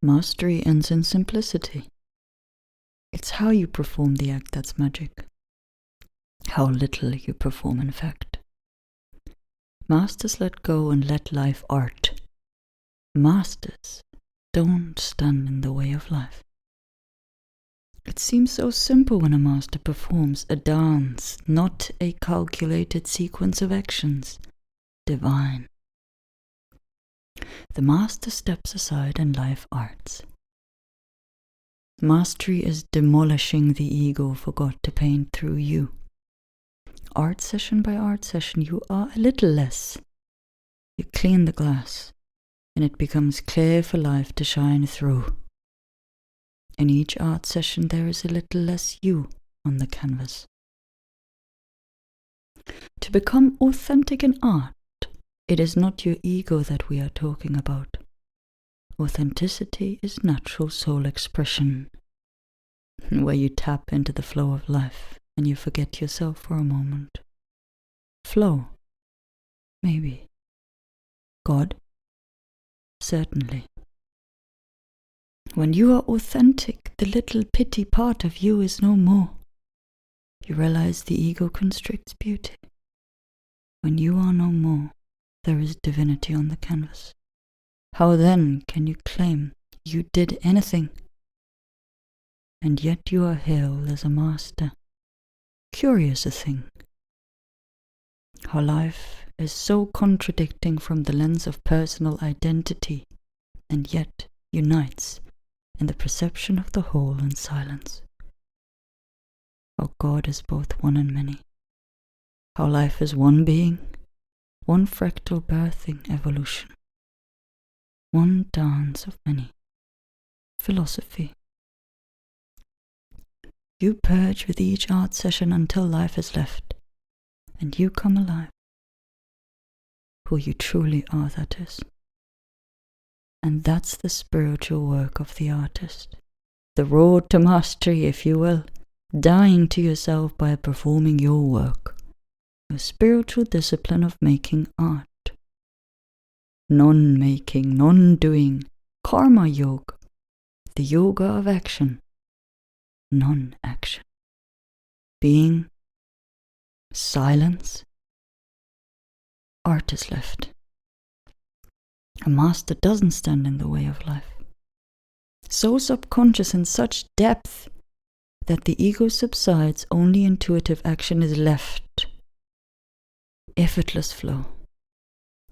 Mastery ends in simplicity. It's how you perform the act that's magic. How little you perform, in fact. Masters let go and let life art. Masters don't stand in the way of life. It seems so simple when a master performs a dance, not a calculated sequence of actions. Divine. The master steps aside and life arts. Mastery is demolishing the ego for God to paint through you. Art session by art session, you are a little less. You clean the glass, and it becomes clear for life to shine through. In each art session, there is a little less you on the canvas. To become authentic in art, it is not your ego that we are talking about. Authenticity is natural soul expression, where you tap into the flow of life and you forget yourself for a moment. Flow? Maybe. God? Certainly. When you are authentic, the little pity part of you is no more. You realize the ego constricts beauty. When you are no more, there is divinity on the canvas. How then can you claim you did anything? And yet you are hailed as a master. Curious a thing. How life is so contradicting from the lens of personal identity, and yet unites in the perception of the whole and silence. How God is both one and many. How life is one being, one fractal birthing evolution. One dance of many. Philosophy. You purge with each art session until life is left, and you come alive. Who you truly are, that is. And that's the spiritual work of the artist. The road to mastery, if you will, dying to yourself by performing your work. The spiritual discipline of making art. Non-making, non-doing, karma yoga, the yoga of action, non-action. Being, silence, art is left. A master doesn't stand in the way of life. So subconscious in such depth that the ego subsides, only intuitive action is left. Effortless flow.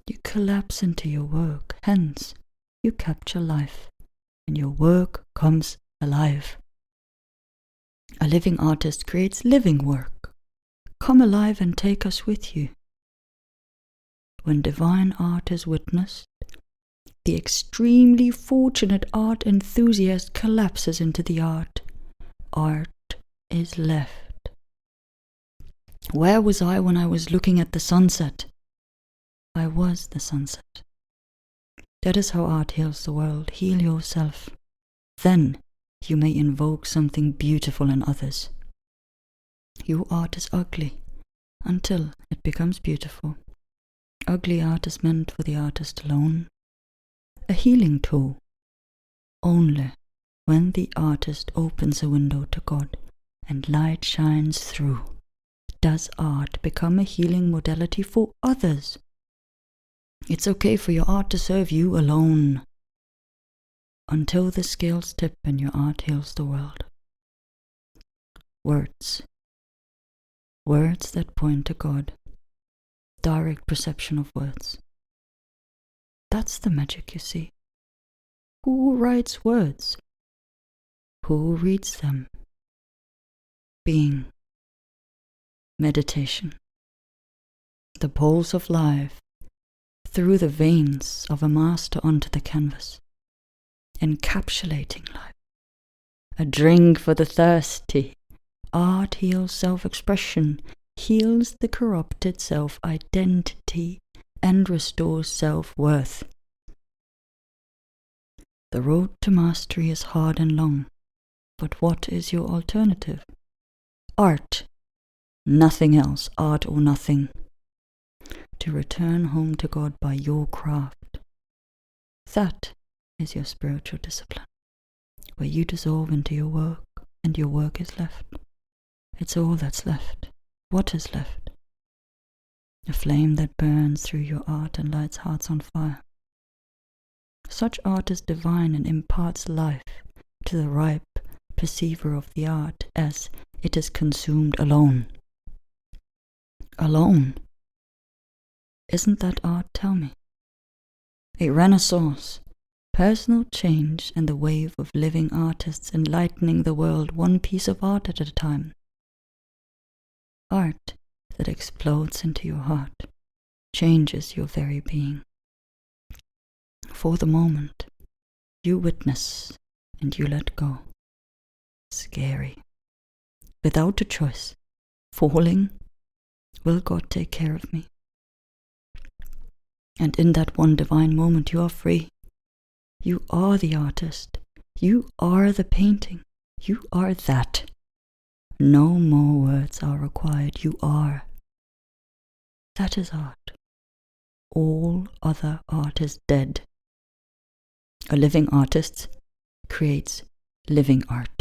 You collapse into your work, hence you capture life, and your work comes alive. A living artist creates living work. Come alive and take us with you. When divine art is witnessed, the extremely fortunate art enthusiast collapses into the art. Art is left. Where was I when I was looking at the sunset? I was the sunset. That is how art heals the world. Heal yourself. Then you may invoke something beautiful in others. Your art is ugly until it becomes beautiful. Ugly art is meant for the artist alone. A healing tool. Only when the artist opens a window to God and light shines through, does art become a healing modality for others. It's okay for your art to serve you alone, until the scales tip and your art heals the world. Words. Words that point to God. Direct perception of words. That's the magic, you see. Who writes words? Who reads them? Being. Meditation. The pulse of life through the veins of a master onto the canvas, encapsulating life. A drink for the thirsty. Art heals self-expression, heals the corrupted self-identity, and restores self-worth. The road to mastery is hard and long, but what is your alternative? Art. Nothing else, art or nothing. To return home to God by your craft. That is your spiritual discipline, where you dissolve into your work and your work is left. It's all that's left. What is left? A flame that burns through your art and lights hearts on fire. Such art is divine and imparts life to the ripe perceiver of the art as it is consumed alone. Alone? Isn't that art, tell me? A renaissance, personal change, and the wave of living artists enlightening the world one piece of art at a time. Art that explodes into your heart, changes your very being. For the moment, you witness and you let go. Scary. Without a choice. Falling. Will God take care of me? And in that one divine moment you are free. You are the artist. You are the painting. You are that. No more words are required. You are. That is art. All other art is dead. A living artist creates living art.